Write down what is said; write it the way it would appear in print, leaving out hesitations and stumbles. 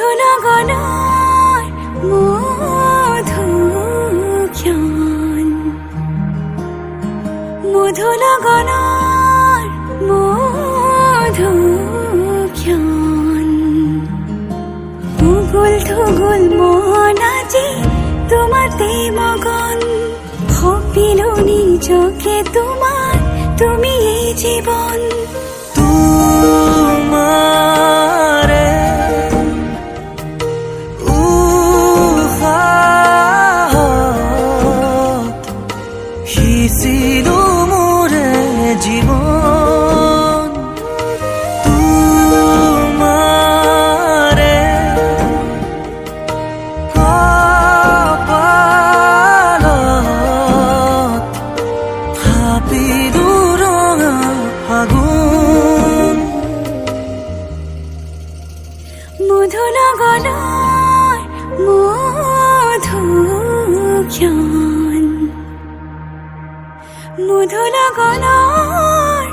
মধুনগনার মধুক্ষণ, মধুনগনার মধুক্ষণ। উগুল থুগুল মন আজি তোমাতে মগন, ভাবিলো নিজকে তোমার, তুমি এই জীবন। তোমারে উশাহত সিঁচিলো মোৰে জীৱন। তোমাৰে কপালত থাপিলো ৰঙা ফাগুন। মধুনগনার মধুক্ষণ, মধুনগনার